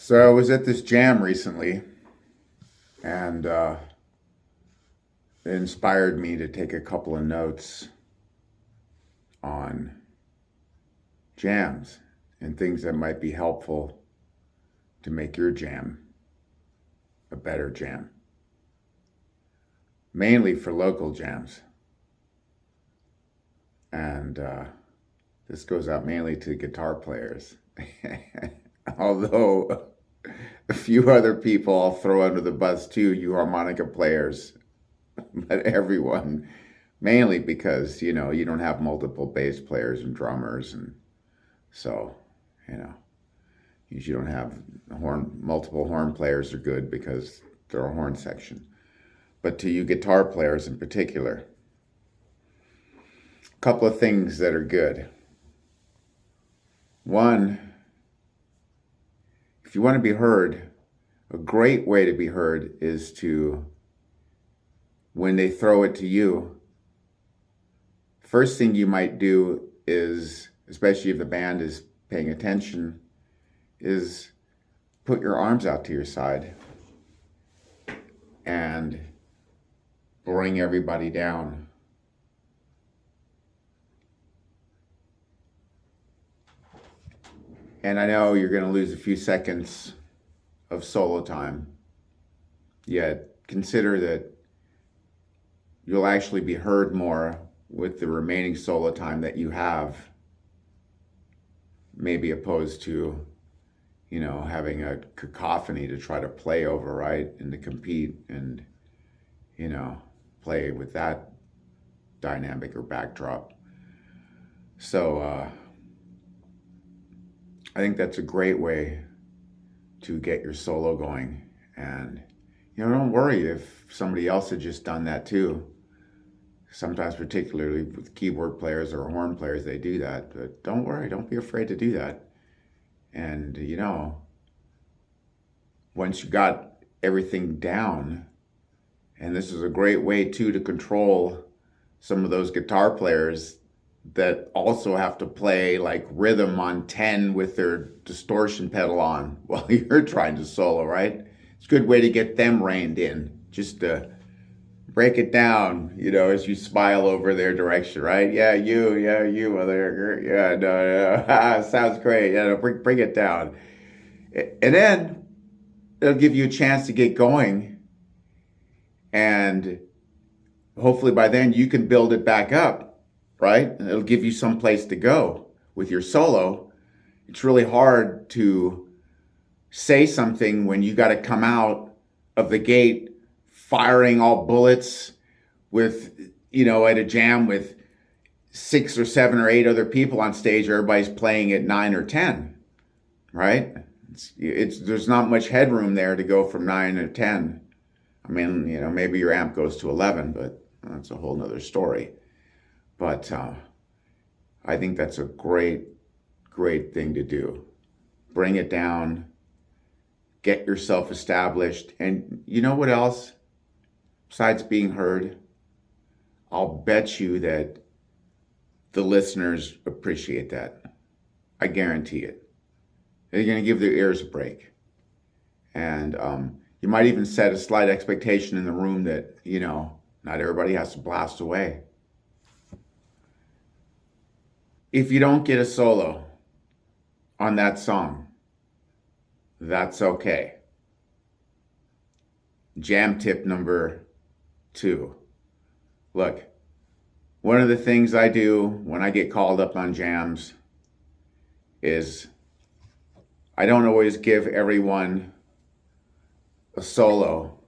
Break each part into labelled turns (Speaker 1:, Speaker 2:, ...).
Speaker 1: So I was at this jam recently, and it inspired me to take a couple of notes on jams and things that might be helpful to make your jam a better jam, mainly for local jams. And this goes out mainly to guitar players. Although a few other people I'll throw under the bus too, you harmonica players, but everyone, mainly because, you don't have multiple bass players and drummers. And so, usually don't have multiple horn players are good because they're a horn section. But to you guitar players in particular, a couple of things that are good. One, if you want to be heard, a great way to be heard is to, when they throw it to you, first thing you might do is, especially if the band is paying attention, is put your arms out to your side and bring everybody down. And I know you're going to lose a few seconds of solo time, yet consider that you'll actually be heard more with the remaining solo time that you have, maybe opposed to, having a cacophony to try to play over, right? And to compete and, play with that dynamic or backdrop. So, I think that's a great way to get your solo going. And, don't worry if somebody else had just done that too. Sometimes, particularly with keyboard players or horn players, they do that. But don't worry, don't be afraid to do that. And, once you got everything down, and this is a great way too to control some of those guitar players that also have to play like rhythm on 10 with their distortion pedal on while you're trying to solo, right? It's a good way to get them reined in, just to break it down, as you smile over their direction, right? Yeah, you there. Yeah, no, sounds great. Yeah, no, bring it down. And then it'll give you a chance to get going. And hopefully by then you can build it back up, right? And it'll give you some place to go with your solo. It's really hard to say something when you got to come out of the gate firing all bullets with, at a jam with 6 or 7 or 8 other people on stage. Everybody's playing at 9 or 10, right? There's not much headroom there to go from 9 to 10. I mean, maybe your amp goes to 11, but that's a whole nother story. But I think that's a great thing to do. Bring it down, get yourself established. And you know what else? Besides being heard, I'll bet you that the listeners appreciate that. I guarantee it. They're going to give their ears a break. And you might even set a slight expectation in the room that, not everybody has to blast away. If you don't get a solo on that song, that's okay. Jam tip number 2. Look, one of the things I do when I get called up on jams is I don't always give everyone a solo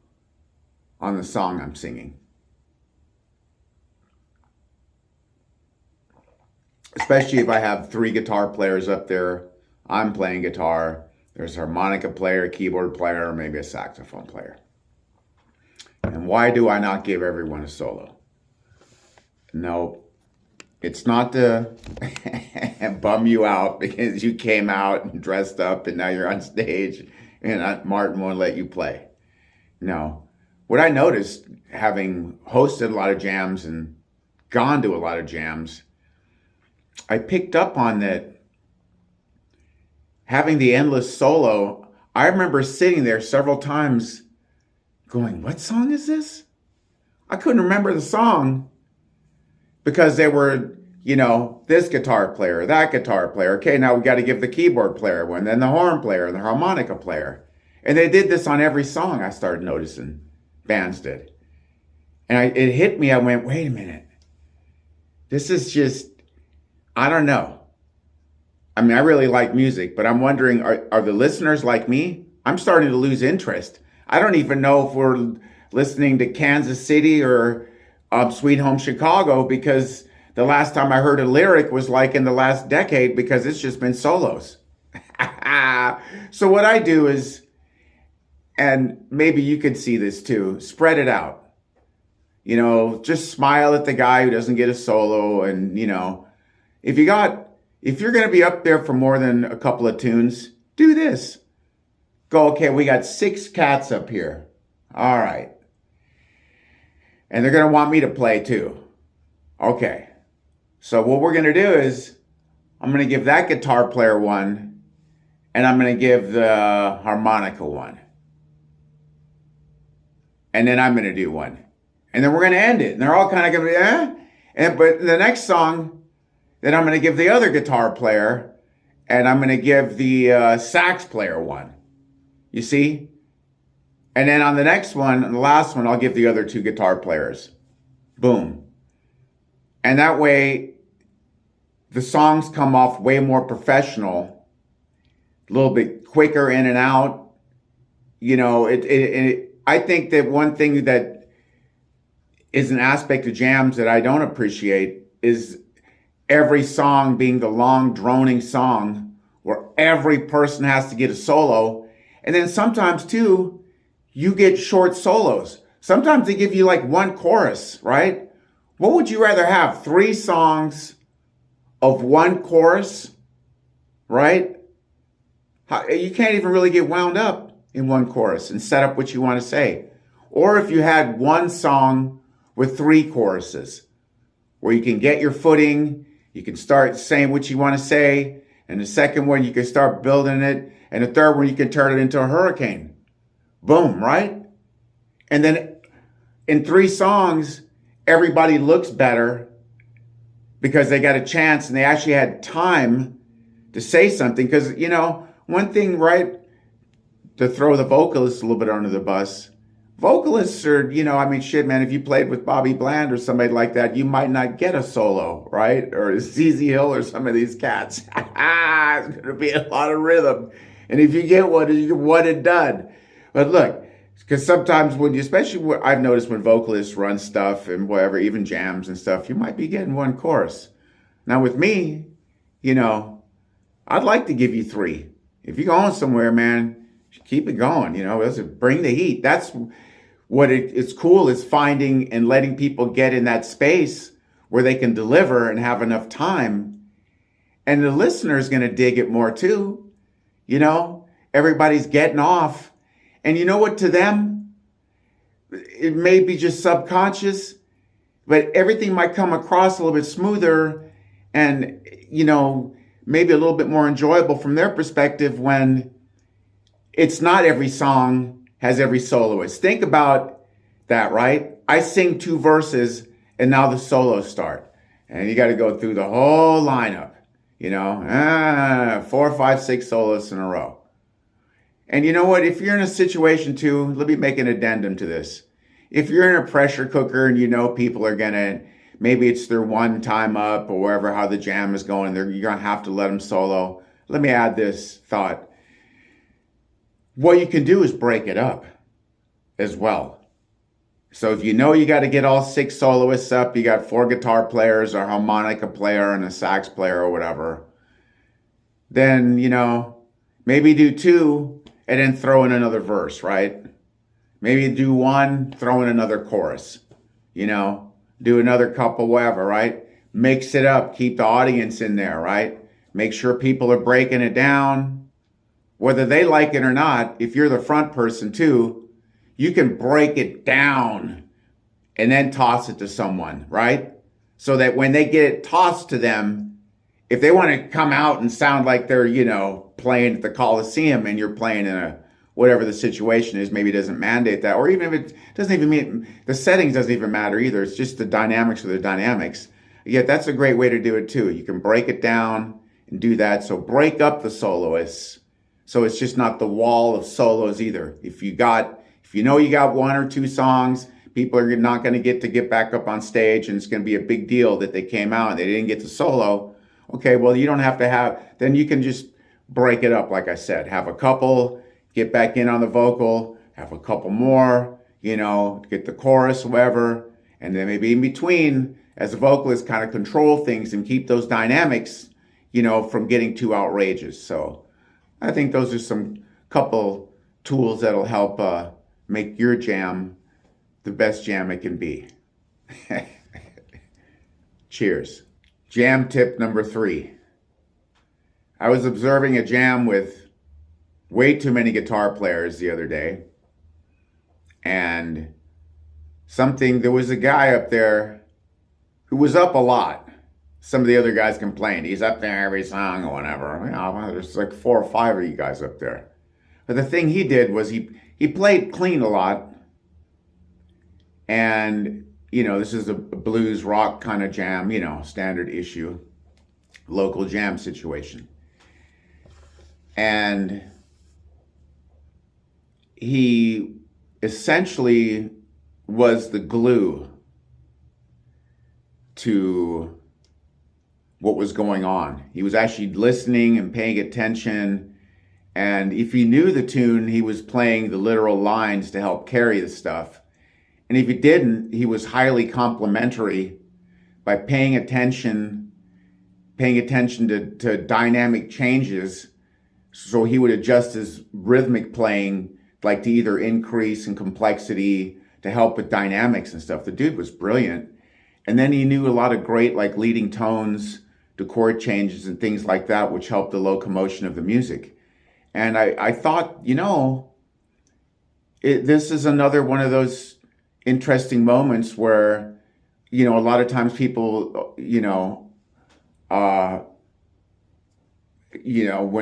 Speaker 1: on the song I'm singing. Especially if I have 3 guitar players up there, I'm playing guitar, there's a harmonica player, a keyboard player, or maybe a saxophone player. And why do I not give everyone a solo? No, it's not to bum you out because you came out and dressed up and now you're on stage and Martin won't let you play. No. What I noticed, having hosted a lot of jams and gone to a lot of jams, I picked up on that having the endless solo, I remember sitting there several times going, what song is this? I couldn't remember the song because they were, this guitar player, that guitar player. Okay, now we got to give the keyboard player one, then the horn player, the harmonica player. And they did this on every song, I started noticing. Bands did. And it hit me. I went, wait a minute. This is just, I don't know. I mean, I really like music, but I'm wondering, are the listeners like me? I'm starting to lose interest. I don't even know if we're listening to Kansas City or Sweet Home Chicago, because the last time I heard a lyric was like in the last decade, because it's just been solos. So what I do is, and maybe you could see this too, spread it out. Just smile at the guy who doesn't get a solo. And, if you're going to be up there for more than a couple of tunes, do this. Go, okay, we got 6 cats up here. All right. And they're going to want me to play too. Okay. So what we're going to do is I'm going to give that guitar player one, and I'm going to give the harmonica one. And then I'm going to do one. And then we're going to end it. And they're all kind of going to be, but the next song, then I'm going to give the other guitar player, and I'm going to give the sax player one. You see? And then on the next one, the last one, I'll give the other 2 guitar players. Boom. And that way, the songs come off way more professional, a little bit quicker in and out. I think that one thing that is an aspect of jams that I don't appreciate is every song being the long, droning song where every person has to get a solo. And then sometimes, too, you get short solos. Sometimes they give you like one chorus, right? What would you rather have? 3 songs of one chorus, right? You can't even really get wound up in one chorus and set up what you want to say. Or if you had one song with 3 choruses, where you can get your footing, you can start saying what you want to say, and the second one you can start building it, and the third one you can turn it into a hurricane. Boom, right? And then in 3 songs, everybody looks better because they got a chance and they actually had time to say something. Because, one thing, right, to throw the vocalists a little bit under the bus, vocalists are, shit, man, if you played with Bobby Bland or somebody like that, you might not get a solo, right? Or ZZ Hill or some of these cats. It's going to be a lot of rhythm. And if you get one, you get one and done. But look, because sometimes especially I've noticed when vocalists run stuff and whatever, even jams and stuff, you might be getting one chorus. Now with me, I'd like to give you 3. If you're going somewhere, man, keep it going. Bring the heat. That's what it's cool is finding and letting people get in that space where they can deliver and have enough time. And the listener's going to dig it more too. Everybody's getting off. And you know what, to them, it may be just subconscious, but everything might come across a little bit smoother and, maybe a little bit more enjoyable from their perspective when it's not every song has every soloist. Think about that, right? I sing 2 verses and now the solos start. And you got to go through the whole lineup, 4, 5, 6 soloists in a row. And you know what? If you're in a situation too, let me make an addendum to this. If you're in a pressure cooker and people are going to, maybe it's their one time up or wherever, how the jam is going, you're going to have to let them solo. Let me add this thought. What you can do is break it up as well. So if you got to get all 6 soloists up, you got 4 guitar players, a harmonica player, and a sax player or whatever, then, maybe do 2 and then throw in another verse, right? Maybe do 1, throw in another chorus, do another couple, whatever, right? Mix it up, keep the audience in there, right? Make sure people are breaking it down. Whether they like it or not, if you're the front person too, you can break it down and then toss it to someone, right? So that when they get it tossed to them, if they want to come out and sound like they're, playing at the Coliseum and you're playing in a whatever the situation is. Maybe it doesn't mandate that, or even if it doesn't even mean the settings doesn't even matter either. It's just the dynamics of the dynamics. Yet that's a great way to do it too. You can break it down and do that. So break up the soloists. So it's just not the wall of solos either. If you know you got one or two songs, people are not going to get back up on stage, and it's going to be a big deal that they came out and they didn't get to solo. Okay, well, you don't have to have, then you can just break it up, like I said. Have a couple, get back in on the vocal, have a couple more, get the chorus, whatever, and then maybe in between, as a vocalist, kind of control things and keep those dynamics, from getting too outrageous. So I think those are some couple tools that'll help make your jam the best jam it can be. Cheers. Jam tip number 3. I was observing a jam with way too many guitar players the other day. And there was a guy up there who was up a lot. Some of the other guys complained, he's up there every song or whatever. There's like 4 or 5 of you guys up there. But the thing he did was he played clean a lot. And, this is a blues rock kind of jam, standard issue, local jam situation. And he essentially was the glue to what was going on. He was actually listening and paying attention. And if he knew the tune, he was playing the literal lines to help carry the stuff. And if he didn't, he was highly complimentary by paying attention to dynamic changes. So he would adjust his rhythmic playing, like to either increase in complexity to help with dynamics and stuff. The dude was brilliant. And then he knew a lot of great like leading tones to chord changes and things like that, which helped the locomotion of the music. And I thought, this is another one of those interesting moments where, a lot of times people, when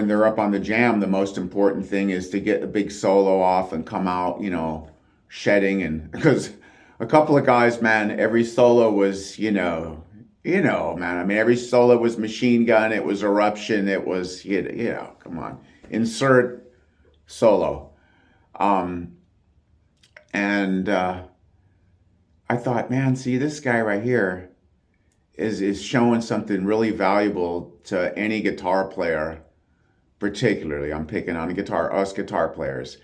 Speaker 1: they're up on the jam, the most important thing is to get a big solo off and come out, shedding. And because a couple of guys, man, every solo was, man, I mean, every solo was Machine Gun. It was Eruption. It was, come on, insert solo. I thought, man, see, this guy right here is showing something really valuable to any guitar player, particularly, I'm picking on us guitar players,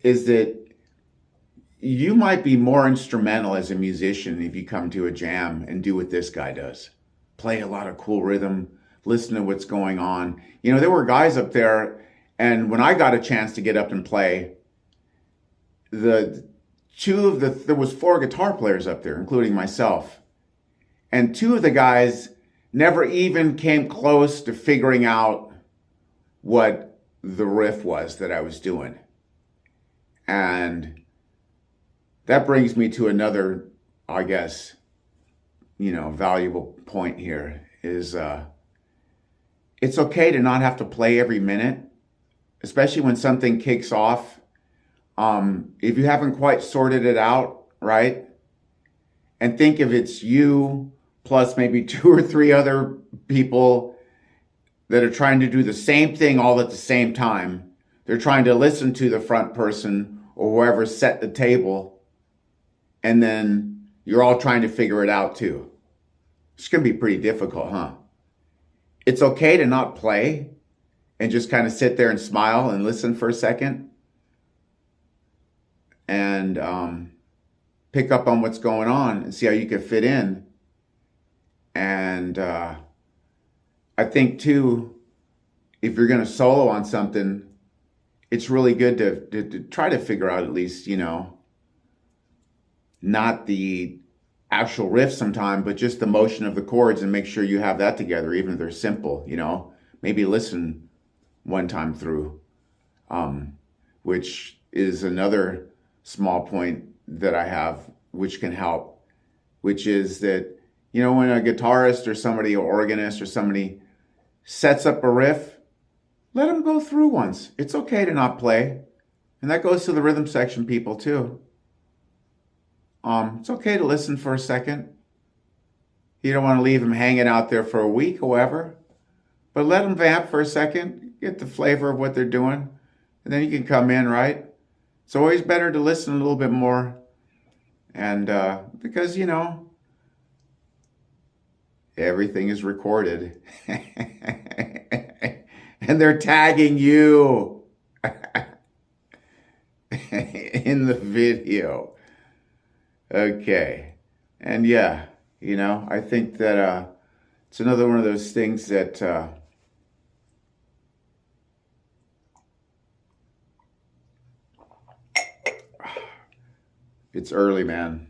Speaker 1: is that you might be more instrumental as a musician if you come to a jam and do what this guy does. Play a lot of cool rhythm, listen to what's going on. There were guys up there, and when I got a chance to get up and play, there was 4 guitar players up there, including myself. And 2 of the guys never even came close to figuring out what the riff was that I was doing. And that brings me to another, I guess, valuable point here is it's okay to not have to play every minute, especially when something kicks off. If you haven't quite sorted it out, right? And think if it's you plus maybe 2 or 3 other people that are trying to do the same thing all at the same time. They're trying to listen to the front person or whoever set the table, and then you're all trying to figure it out too. It's going to be pretty difficult, huh? It's okay to not play and just kind of sit there and smile and listen for a second and pick up on what's going on and see how you can fit in. And I think too, if you're going to solo on something, it's really good to try to figure out at least, not the actual riff sometime, but just the motion of the chords, and make sure you have that together, even if they're simple, maybe listen one time through, which is another small point that I have, which can help, which is that, when a guitarist or somebody, or organist or somebody sets up a riff, let them go through once. It's okay to not play And that goes to the rhythm section people too. It's okay to listen for a second. You don't want to leave them hanging out there for a week or whatever, but let them vamp for a second, get the flavor of what they're doing, and then you can come in, right? It's always better to listen a little bit more, and because, everything is recorded, and they're tagging you in the video. Okay. And yeah, I think that it's another one of those things that it's early, man.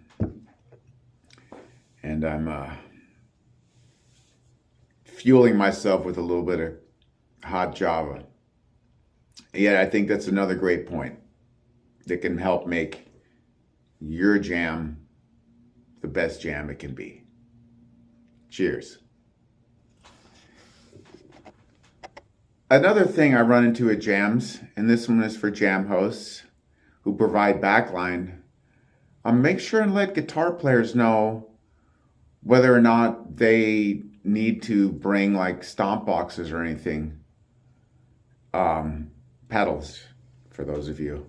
Speaker 1: And I'm fueling myself with a little bit of hot Java. Yeah, I think that's another great point that can help make your jam the best jam it can be. Cheers. Another thing I run into at jams, and this one is for jam hosts who provide backline, make sure and let guitar players know whether or not they need to bring like stomp boxes or anything. Pedals, for those of you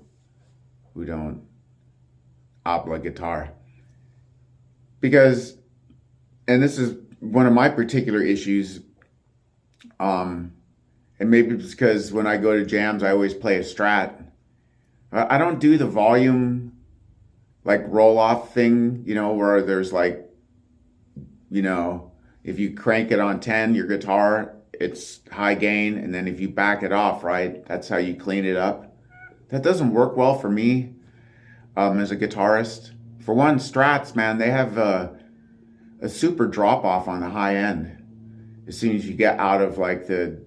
Speaker 1: who don't opera guitar. Because, and this is one of my particular issues, and maybe it's because when I go to jams, I always play a Strat. I don't do the volume, like roll-off thing, where there's like, if you crank it on 10, your guitar, it's high gain, and then if you back it off, right, that's how you clean it up. That doesn't work well for me as a guitarist. For one, Strats, man, they have a super drop-off on the high end. As soon as you get out of like the,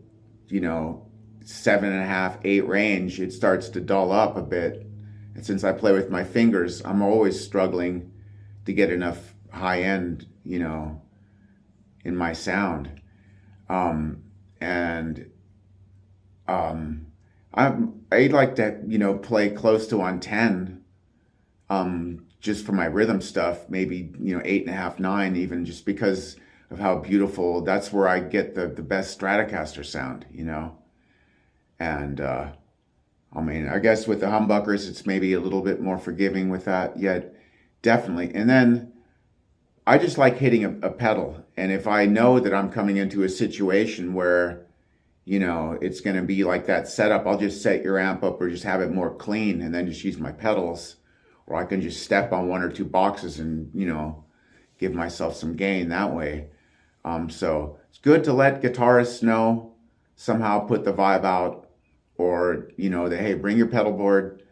Speaker 1: 7.5, 8 range, it starts to dull up a bit. And since I play with my fingers, I'm always struggling to get enough high end, in my sound. I'd like to, play close to on 10, just for my rhythm stuff, maybe, 8.5, 9, even just because of how beautiful, that's where I get the best Stratocaster sound, And, I guess with the humbuckers, it's maybe a little bit more forgiving with that, yet definitely. And then I just like hitting a pedal. And if I know that I'm coming into a situation where, it's going to be like that setup, I'll just set your amp up or just have it more clean and then just use my pedals. Or I can just step on 1 or 2 boxes and, give myself some gain that way. So it's good to let guitarists know, somehow put the vibe out, or, that, hey, bring your pedal board,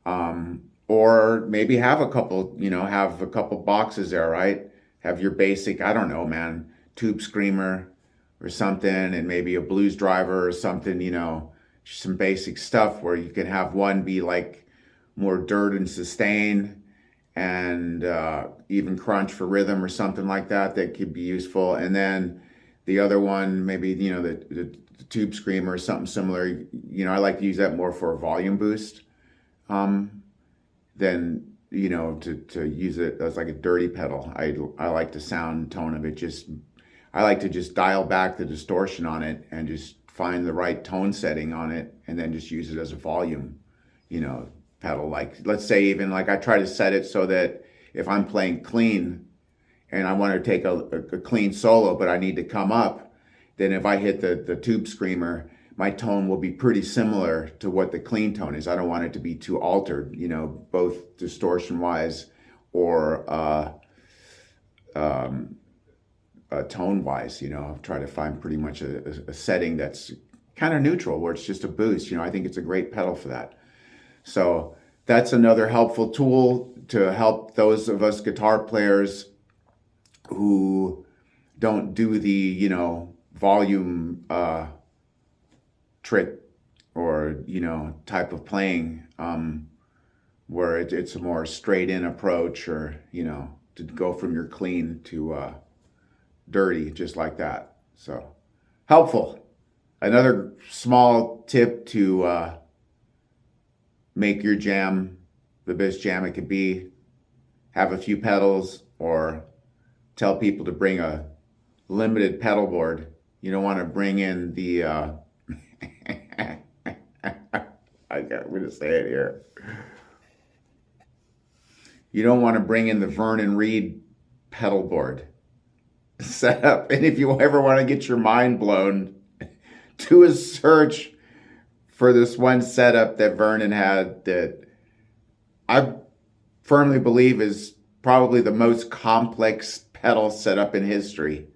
Speaker 1: or maybe have a couple, have a couple boxes there, right? Have your basic, I don't know, man, tube screamer or something, and maybe a blues driver or something, some basic stuff where you can have one be like more dirt and sustain, and even crunch for rhythm or something like that could be useful. And then the other one, maybe, the tube screamer or something similar. I like to use that more for a volume boost than, to use it as like a dirty pedal. I like the sound tone of it. I like to just dial back the distortion on it and just find the right tone setting on it, and then just use it as a volume, pedal. Like, let's say even like I try to set it so that if I'm playing clean and I want to take a clean solo, but I need to come up, then if I hit the tube screamer, my tone will be pretty similar to what the clean tone is. I don't want it to be too altered, both distortion wise or tone wise. Try to find pretty much a setting that's kind of neutral, where it's just a boost. I think it's a great pedal for that. So that's another helpful tool to help those of us guitar players who don't do the, volume trick or, type of playing, where it's a more straight in approach, or, to go from your clean to dirty, just like that. So helpful. Another small tip to make your jam the best jam it could be, have a few pedals, or tell people to bring a limited pedal board. You don't want to bring in the, I'm going to say it here. You don't want to bring in the Vernon Reid pedal board setup. And if you ever want to get your mind blown, do a search for this one setup that Vernon had that I firmly believe is probably the most complex pedal setup in history.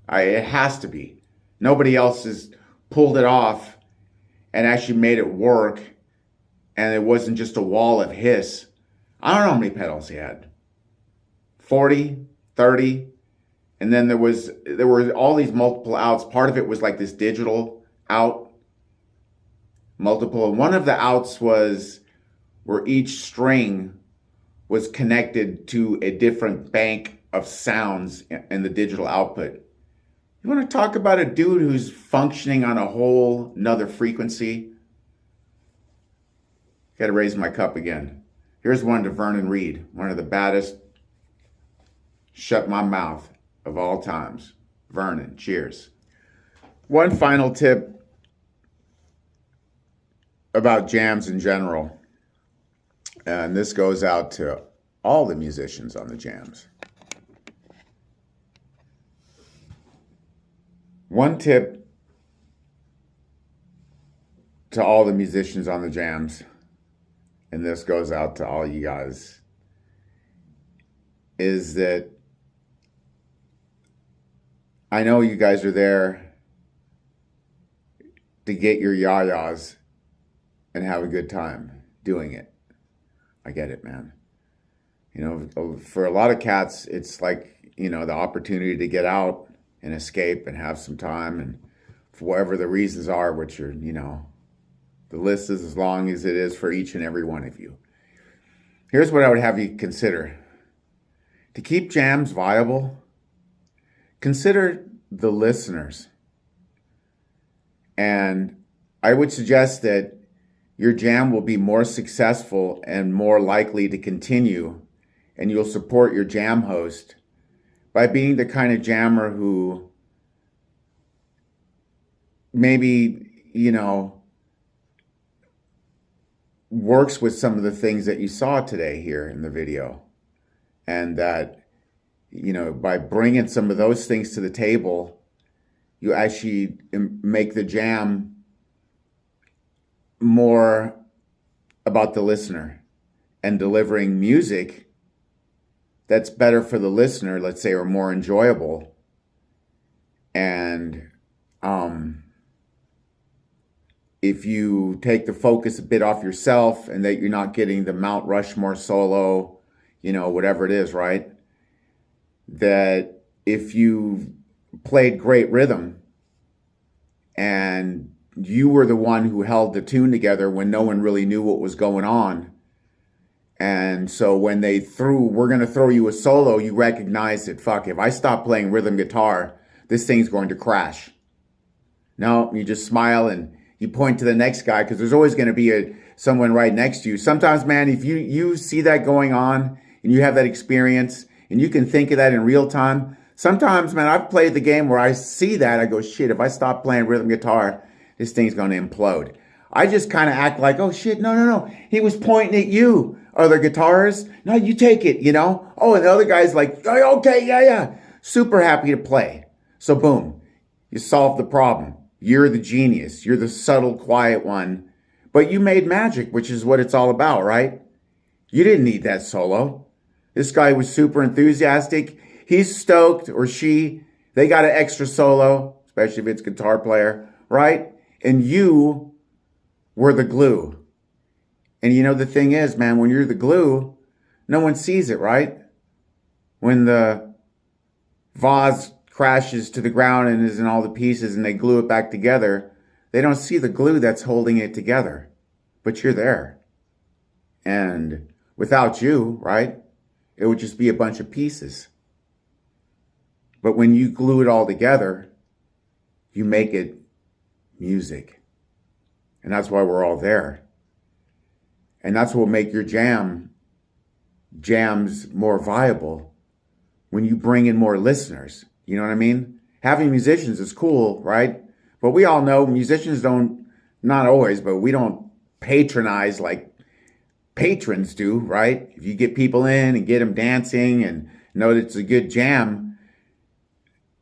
Speaker 1: It has to be. Nobody else has pulled it off and actually made it work, and it wasn't just a wall of hiss. I don't know how many pedals he had. 40, 30. And then there were all these multiple outs. Part of it was like this digital out, multiple. And one of the outs was where each string was connected to a different bank of sounds in the digital output. You want to talk about a dude who's functioning on a whole nother frequency? Got to raise my cup again. Here's one to Vernon Reid, one of the baddest shut my mouth of all times. Vernon, cheers. One final tip about jams in general, and this goes out to all the musicians on the jams. One tip to all the musicians on the jams, and this goes out to all you guys, is that I know you guys are there to get your yayas and have a good time doing it. I get it, man. You know, for a lot of cats, it's like, you know, the opportunity to get out and escape and have some time, and for whatever the reasons are, which are, you know, the list is as long as it is for each and every one of you. Here's what I would have you consider. To keep jams viable, consider the listeners. And I would suggest that your jam will be more successful and more likely to continue, and you'll support your jam host by being the kind of jammer who maybe, you know, works with some of the things that you saw today here in the video. And that, you know, by bringing some of those things to the table, you actually make the jam more about the listener and delivering music that's better for the listener, let's say, or more enjoyable. And if you take the focus a bit off yourself and that you're not getting the Mount Rushmore solo, you know, whatever it is, right? That if you played great rhythm and you were the one who held the tune together when no one really knew what was going on, and so when they we're going to throw you a solo, you recognize that, fuck, if I stop playing rhythm guitar, this thing's going to crash. No, you just smile and you point to the next guy, because there's always going to be someone right next to you. Sometimes, man, if you see that going on and you have that experience and you can think of that in real time, sometimes, man, I've played the game where I see that, I go, shit, if I stop playing rhythm guitar, this thing's going to implode. I just kind of act like, oh shit, no. He was pointing at you, other guitarists. No, you take it, you know? Oh, and the other guy's like, oh, okay, yeah. Super happy to play. So boom, you solved the problem. You're the genius. You're the subtle, quiet one. But you made magic, which is what it's all about, right? You didn't need that solo. This guy was super enthusiastic. He's stoked, or she. They got an extra solo, especially if it's guitar player, right? And you were the glue. And you know, the thing is, man, when you're the glue, no one sees it, right? When the vase crashes to the ground and is in all the pieces and they glue it back together, they don't see the glue that's holding it together. But you're there. And without you, right, it would just be a bunch of pieces. But when you glue it all together, you make it music. And that's why we're all there. And that's what will make your jams more viable when you bring in more listeners. You know what I mean? Having musicians is cool, right? But we all know musicians don't, not always, but we don't patronize like patrons do, right? If you get people in and get them dancing and know that it's a good jam,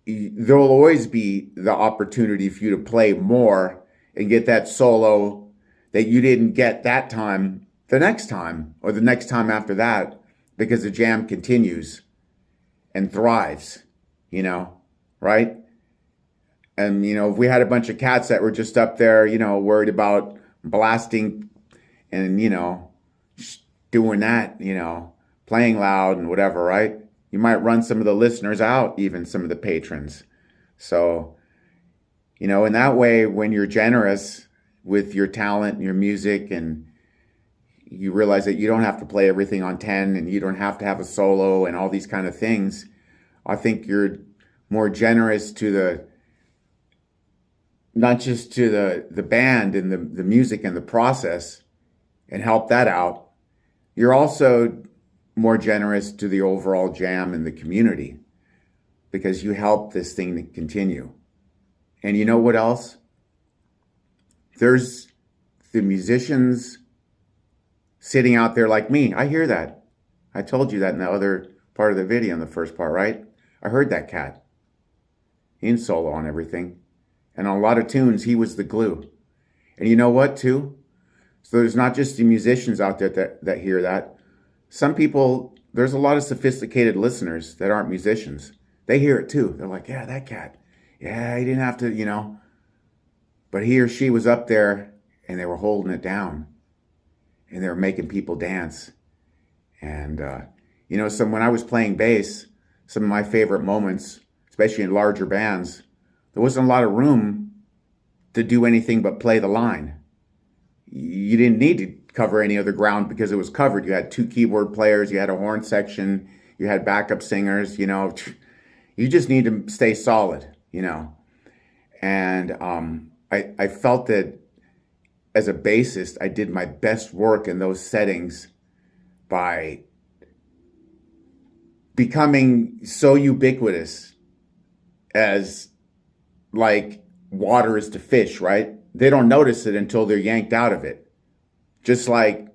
Speaker 1: there'll always be the opportunity for you to play more and get that solo that you didn't get that time, the next time, or the next time after that, because the jam continues and thrives, right? And, if we had a bunch of cats that were just up there, worried about blasting and, doing that, playing loud and whatever, right? You might run some of the listeners out, even some of the patrons. So, in that way, when you're generous with your talent and your music, and you realize that you don't have to play everything on 10 and you don't have to have a solo and all these kind of things, I think you're more generous to not just to the band and the music and the process and help that out. You're also more generous to the overall jam and the community because you help this thing to continue. And you know what else? There's the musicians sitting out there like me. I hear that. I told you that in the other part of the video, in the first part, right? I heard that cat. He didn't solo on everything. And on a lot of tunes, he was the glue. And you know what, too? So there's not just the musicians out there that hear that. Some people, there's a lot of sophisticated listeners that aren't musicians. They hear it, too. They're like, yeah, that cat. Yeah, he didn't have to, But he or she was up there, and they were holding it down. And they were making people dance. And, when I was playing bass, some of my favorite moments, especially in larger bands, there wasn't a lot of room to do anything but play the line. You didn't need to cover any other ground because it was covered. You had 2 keyboard players, you had a horn section, you had backup singers, You just need to stay solid, And I felt that as a bassist, I did my best work in those settings by becoming so ubiquitous as like water is to fish, right? They don't notice it until they're yanked out of it. Just like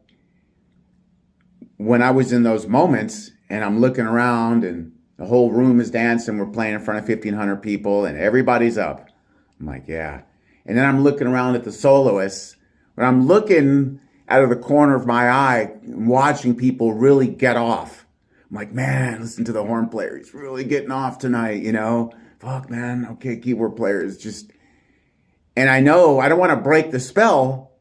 Speaker 1: when I was in those moments and I'm looking around and the whole room is dancing, we're playing in front of 1,500 people and everybody's up. I'm like, yeah. And then I'm looking around at the soloists, but I'm looking out of the corner of my eye and watching people really get off. I'm like, man, listen to the horn player. He's really getting off tonight, Fuck, man. Okay, keyboard player is just... And I know I don't want to break the spell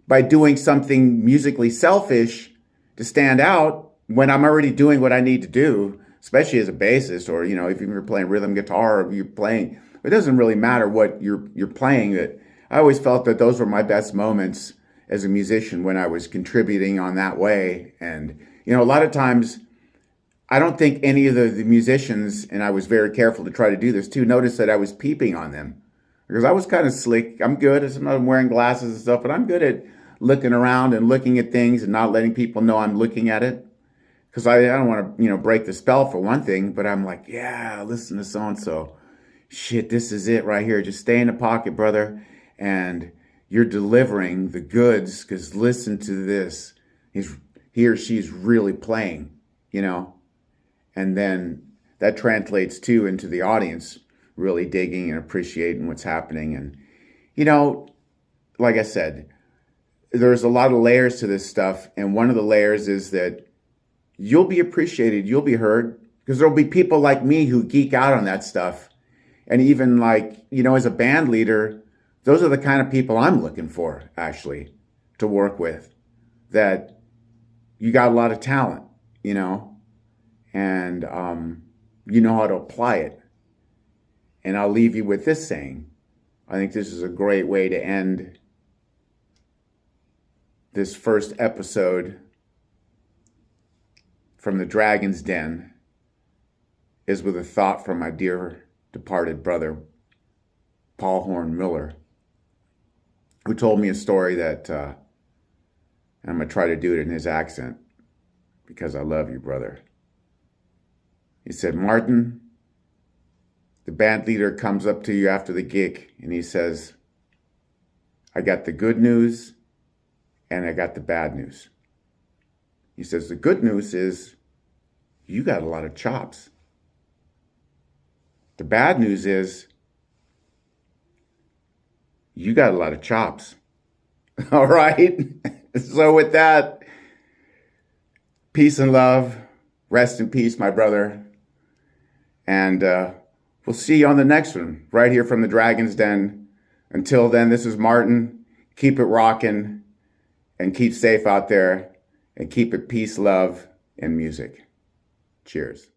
Speaker 1: by doing something musically selfish to stand out when I'm already doing what I need to do, especially as a bassist, or, if you're playing rhythm guitar, or you're playing... It doesn't really matter what you're playing. That I always felt that those were my best moments as a musician when I was contributing on that way. And, a lot of times... I don't think any of the musicians, and I was very careful to try to do this too, noticed that I was peeping on them. Because I was kind of slick. I'm good. I'm wearing glasses and stuff, but I'm good at looking around and looking at things and not letting people know I'm looking at it. Because I don't want to, break the spell for one thing, but I'm like, yeah, listen to so-and-so. Shit, this is it right here. Just stay in the pocket, brother. And you're delivering the goods, because listen to this. He or she's really playing, And then that translates too into the audience really digging and appreciating what's happening. And, like I said, there's a lot of layers to this stuff. And one of the layers is that you'll be appreciated, you'll be heard, because there'll be people like me who geek out on that stuff. And even as a band leader, those are the kind of people I'm looking for, actually, to work with. That you got a lot of talent, and you know how to apply it. And I'll leave you with this saying. I think this is a great way to end this first episode from the Dragon's Den, is with a thought from my dear departed brother, Paul Horn Miller, who told me a story that And I'm going to try to do it in his accent because I love you, brother. He said, Martin, the band leader comes up to you after the gig and he says, I got the good news and I got the bad news. He says, the good news is you got a lot of chops. The bad news is you got a lot of chops. All right? So with that, peace and love. Rest in peace, my brother. And we'll see you on the next one, right here from the Dragon's Den. Until then, this is Martin. Keep it rocking and keep safe out there and keep it peace, love, and music. Cheers.